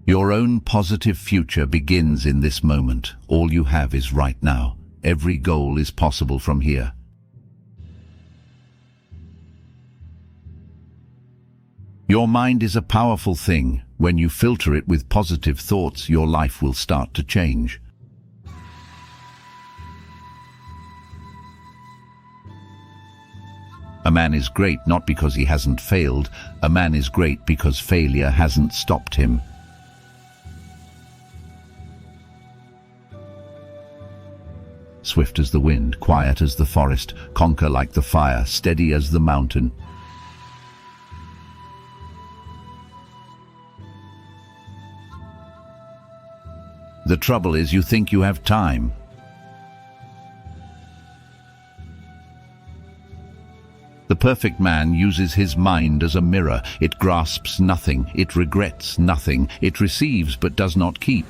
Your own positive future begins in this moment. All you have is right now. Every goal is possible from here. Your mind is a powerful thing. When you filter it with positive thoughts, your life will start to change. A man is great not because he hasn't failed. A man is great because failure hasn't stopped him. Swift as the wind, quiet as the forest, conquer like the fire, steady as the mountain. The trouble is you think you have time. The perfect man uses his mind as a mirror. It grasps nothing, it regrets nothing, it receives but does not keep.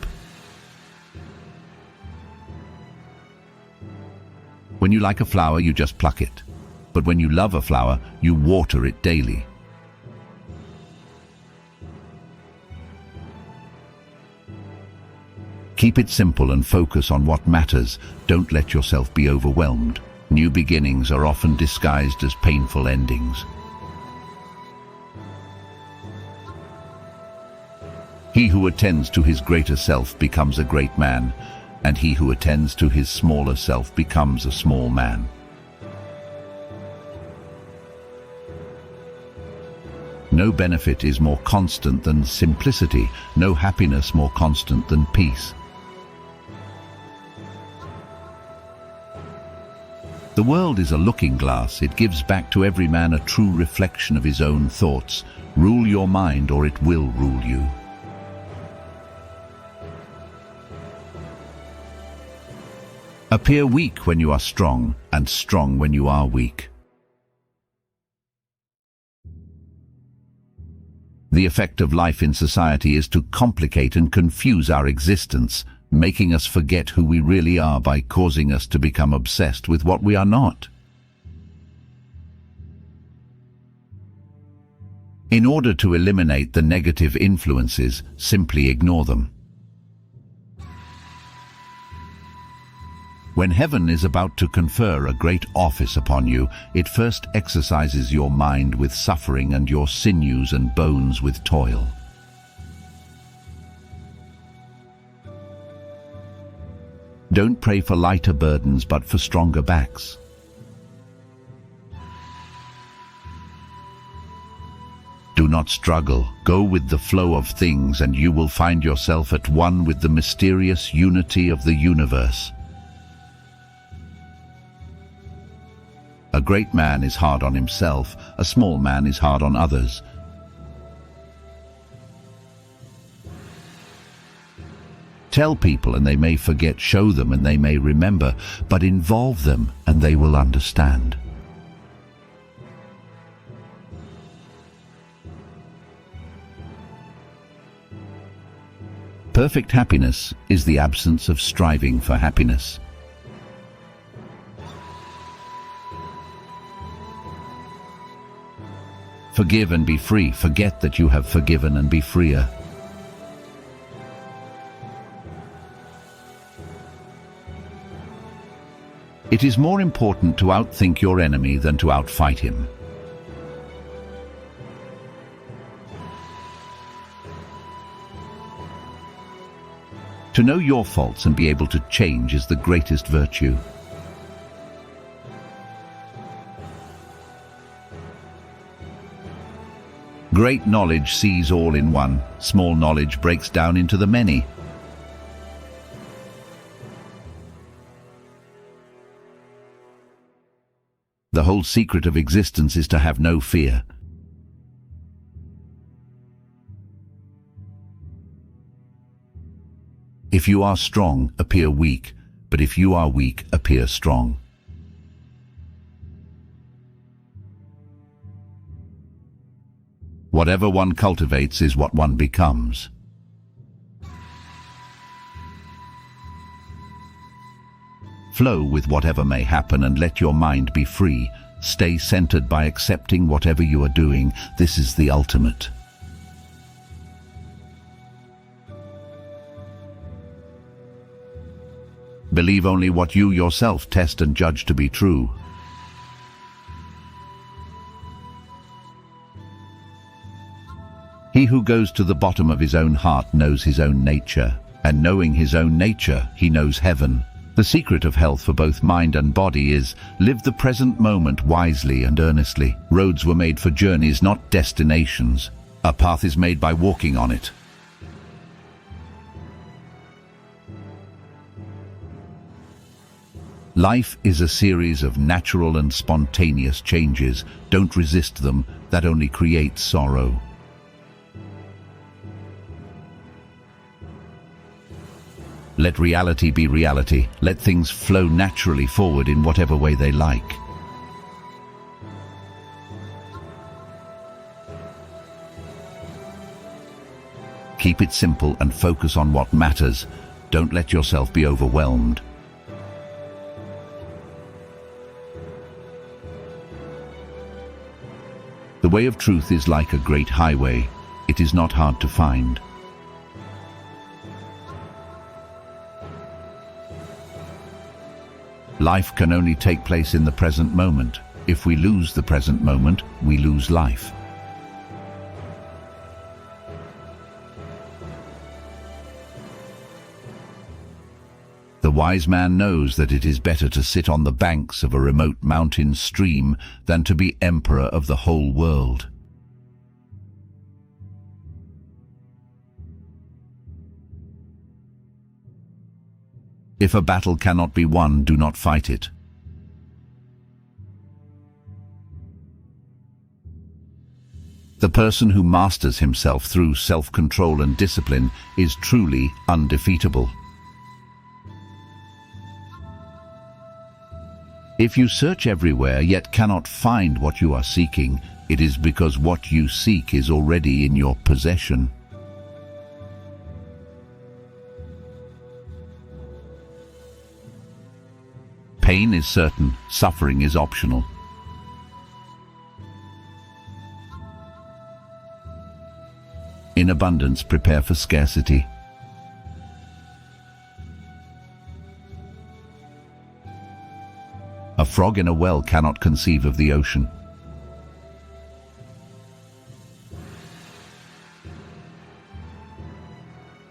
When you like a flower, you just pluck it. But when you love a flower, you water it daily. Keep it simple and focus on what matters. Don't let yourself be overwhelmed. New beginnings are often disguised as painful endings. He who attends to his greater self becomes a great man, and he who attends to his smaller self becomes a small man. No benefit is more constant than simplicity, no happiness more constant than peace. The world is a looking glass. It gives back to every man a true reflection of his own thoughts. Rule your mind or it will rule you. Appear weak when you are strong, and strong when you are weak. The effect of life in society is to complicate and confuse our existence, making us forget who we really are by causing us to become obsessed with what we are not. In order to eliminate the negative influences, simply ignore them. When heaven is about to confer a great office upon you, it first exercises your mind with suffering and your sinews and bones with toil. Don't pray for lighter burdens, but for stronger backs. Do not struggle. Go with the flow of things, and you will find yourself at one with the mysterious unity of the universe. A great man is hard on himself. A small man is hard on others. Tell people and they may forget, show them and they may remember, but involve them and they will understand. Perfect happiness is the absence of striving for happiness. Forgive and be free. Forget that you have forgiven and be freer. It is more important to outthink your enemy than to outfight him. To know your faults and be able to change is the greatest virtue. Great knowledge sees all in one. Small knowledge breaks down into the many. The whole secret of existence is to have no fear. If you are strong, appear weak, but if you are weak, appear strong. Whatever one cultivates is what one becomes. Flow with whatever may happen and let your mind be free. Stay centered by accepting whatever you are doing. This is the ultimate. Believe only what you yourself test and judge to be true. He who goes to the bottom of his own heart knows his own nature, and knowing his own nature, he knows heaven. The secret of health for both mind and body is, live the present moment wisely and earnestly. Roads were made for journeys, not destinations. A path is made by walking on it. Life is a series of natural and spontaneous changes. Don't resist them, that only creates sorrow. Let reality be reality. Let things flow naturally forward in whatever way they like. Keep it simple and focus on what matters. Don't let yourself be overwhelmed. The way of truth is like a great highway. It is not hard to find. Life can only take place in the present moment. If we lose the present moment, we lose life. The wise man knows that it is better to sit on the banks of a remote mountain stream than to be emperor of the whole world. If a battle cannot be won, do not fight it. The person who masters himself through self-control and discipline is truly undefeatable. If you search everywhere yet cannot find what you are seeking, it is because what you seek is already in your possession. Pain is certain, suffering is optional. In abundance, prepare for scarcity. A frog in a well cannot conceive of the ocean.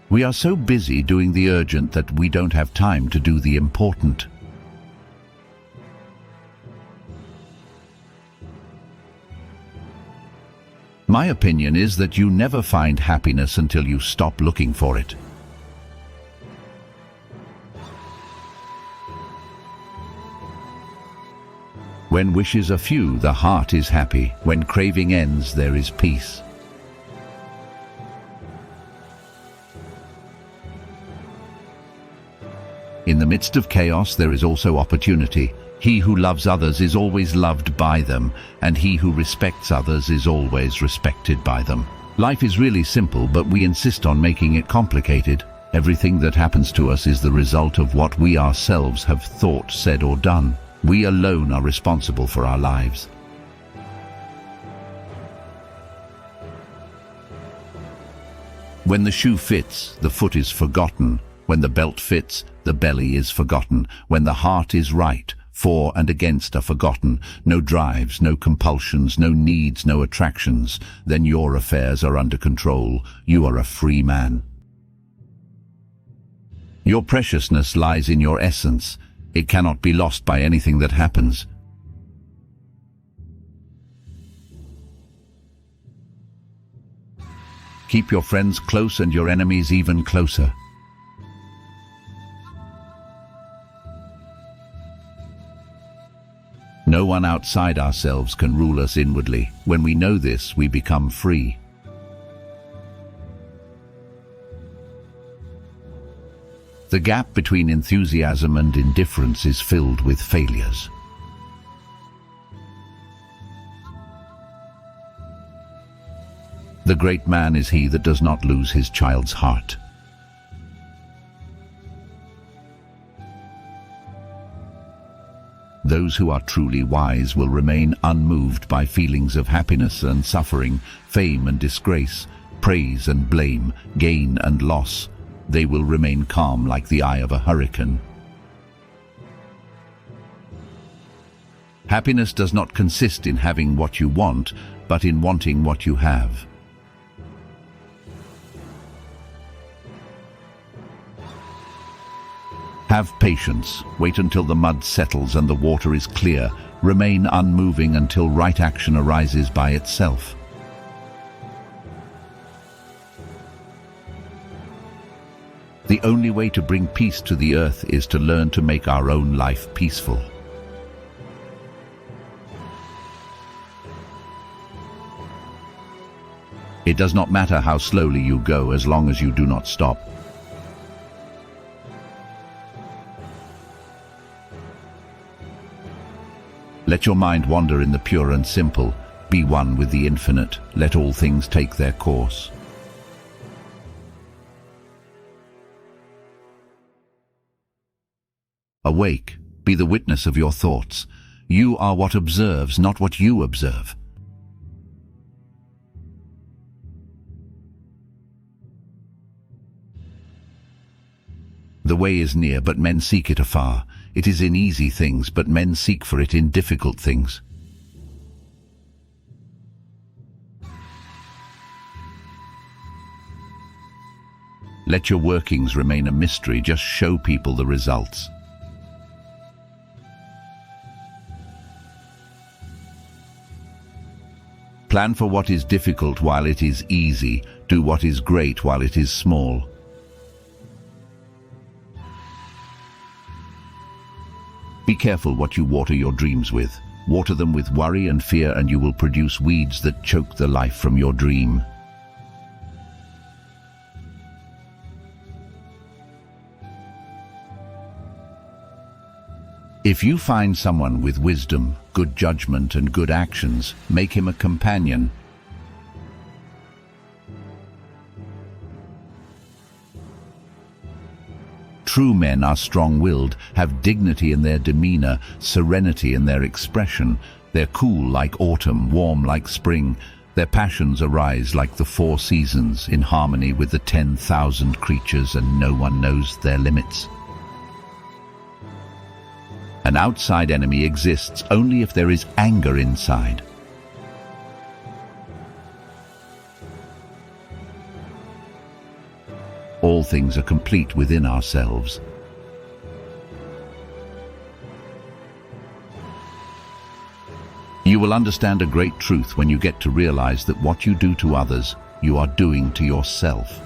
We are so busy doing the urgent that we don't have time to do the important. My opinion is that you never find happiness until you stop looking for it. When wishes are few, the heart is happy. When craving ends, there is peace. In the midst of chaos, there is also opportunity. He who loves others is always loved by them, and he who respects others is always respected by them. Life is really simple, but we insist on making it complicated. Everything that happens to us is the result of what we ourselves have thought, said, or done. We alone are responsible for our lives. When the shoe fits, the foot is forgotten. When the belt fits, the belly is forgotten. When the heart is right, for and against are forgotten. No drives, no compulsions, no needs, no attractions. Then your affairs are under control. You are a free man. Your preciousness lies in your essence. It cannot be lost by anything that happens. Keep your friends close and your enemies even closer. No one outside ourselves can rule us inwardly. When we know this, we become free. The gap between enthusiasm and indifference is filled with failures. The great man is he that does not lose his child's heart. Those who are truly wise will remain unmoved by feelings of happiness and suffering, fame and disgrace, praise and blame, gain and loss. They will remain calm like the eye of a hurricane. Happiness does not consist in having what you want, but in wanting what you have. Have patience. Wait until the mud settles and the water is clear. Remain unmoving until right action arises by itself. The only way to bring peace to the earth is to learn to make our own life peaceful. It does not matter how slowly you go as long as you do not stop. Let your mind wander in the pure and simple. Be one with the infinite. Let all things take their course. Awake, be the witness of your thoughts. You are what observes, not what you observe. The way is near, but men seek it afar. It is in easy things, but men seek for it in difficult things. Let your workings remain a mystery. Just show people the results. Plan for what is difficult while it is easy. Do what is great while it is small. Be careful what you water your dreams with. Water them with worry and fear, and you will produce weeds that choke the life from your dream. If you find someone with wisdom, good judgment, and good actions, make him a companion. True men are strong-willed, have dignity in their demeanor, serenity in their expression. They're cool like autumn, warm like spring. Their passions arise like the 4 seasons, in harmony with the 10,000 creatures, and no one knows their limits. An outside enemy exists only if there is anger inside. All things are complete within ourselves. You will understand a great truth when you get to realize that what you do to others, you are doing to yourself.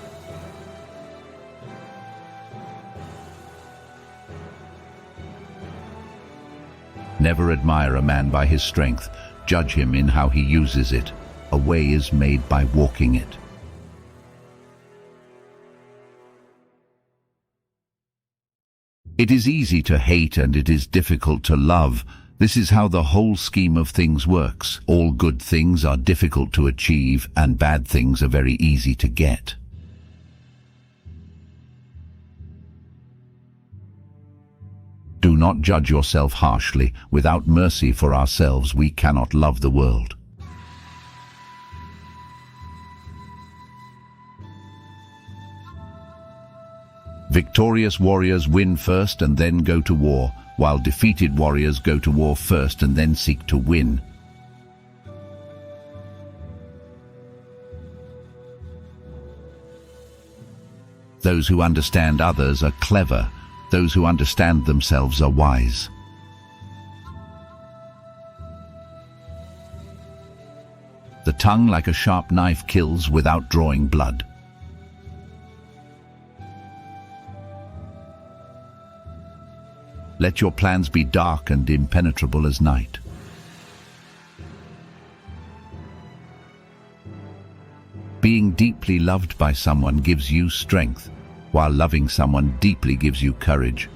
Never admire a man by his strength. Judge him in how he uses it. A way is made by walking it. It is easy to hate and it is difficult to love. This is how the whole scheme of things works. All good things are difficult to achieve, and bad things are very easy to get. Do not judge yourself harshly. Without mercy for ourselves, we cannot love the world. Victorious warriors win first and then go to war, while defeated warriors go to war first and then seek to win. Those who understand others are clever. Those who understand themselves are wise. The tongue, like a sharp knife, kills without drawing blood. Let your plans be dark and impenetrable as night. Being deeply loved by someone gives you strength, while loving someone deeply gives you courage.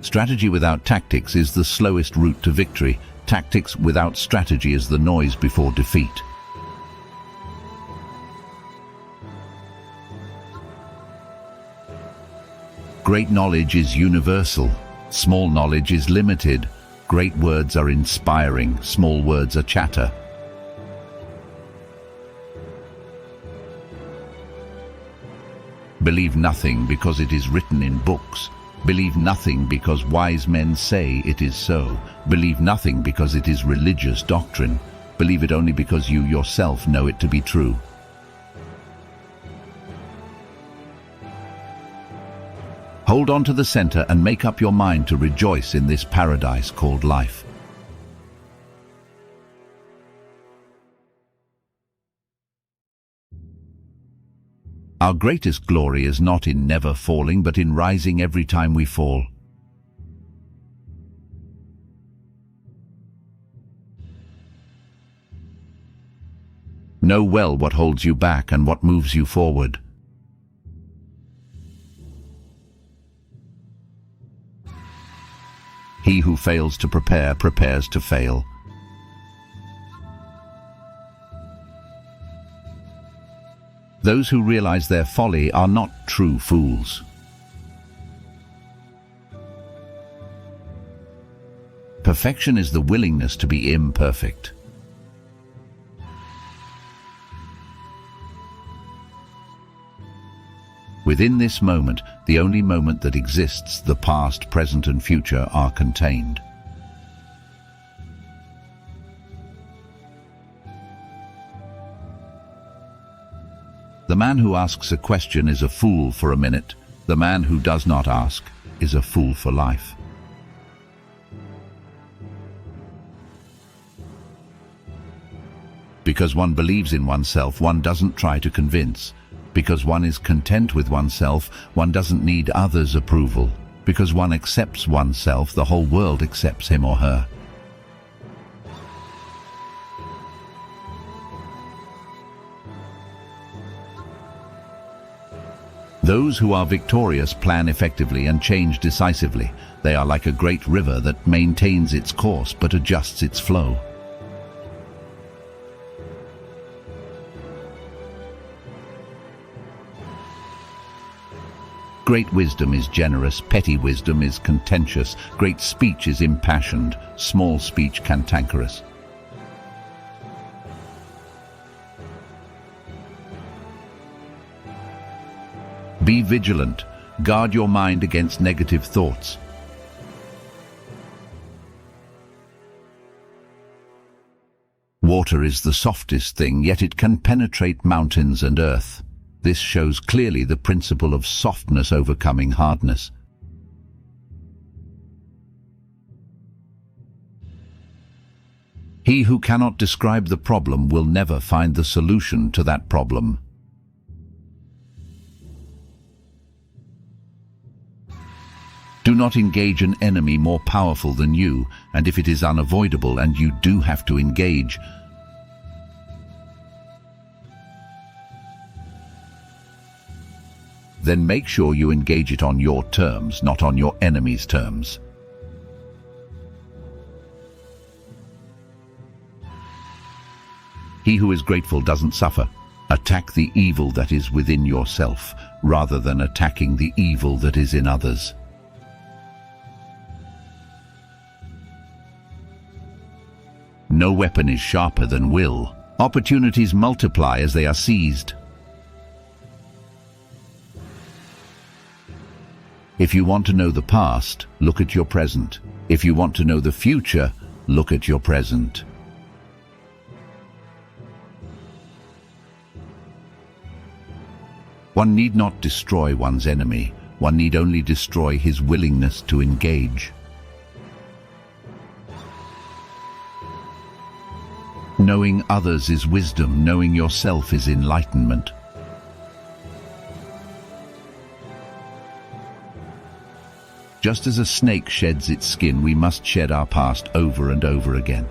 Strategy without tactics is the slowest route to victory. Tactics without strategy is the noise before defeat. Great knowledge is universal. Small knowledge is limited. Great words are inspiring. Small words are chatter. Believe nothing because it is written in books. Believe nothing because wise men say it is so. Believe nothing because it is religious doctrine. Believe it only because you yourself know it to be true. Hold on to the center and make up your mind to rejoice in this paradise called life. Our greatest glory is not in never falling, but in rising every time we fall. Know well what holds you back and what moves you forward. He who fails to prepare prepares to fail. Those who realize their folly are not true fools. Perfection is the willingness to be imperfect. Within this moment, the only moment that exists, the past, present and future are contained. The man who asks a question is a fool for a minute. The man who does not ask is a fool for life. Because one believes in oneself, one doesn't try to convince. Because one is content with oneself, one doesn't need others' approval. Because one accepts oneself, the whole world accepts him or her. Those who are victorious plan effectively and change decisively. They are like a great river that maintains its course but adjusts its flow. Great wisdom is generous, petty wisdom is contentious, great speech is impassioned, small speech cantankerous. Be vigilant. Guard your mind against negative thoughts. Water is the softest thing, yet it can penetrate mountains and earth. This shows clearly the principle of softness overcoming hardness. He who cannot describe the problem will never find the solution to that problem. Do not engage an enemy more powerful than you, and if it is unavoidable and you do have to engage, then make sure you engage it on your terms, not on your enemy's terms. He who is grateful doesn't suffer. Attack the evil that is within yourself, rather than attacking the evil that is in others. No weapon is sharper than will. Opportunities multiply as they are seized. If you want to know the past, look at your present. If you want to know the future, look at your present. One need not destroy one's enemy. One need only destroy his willingness to engage. Knowing others is wisdom. Knowing yourself is enlightenment. Just as a snake sheds its skin, we must shed our past over and over again.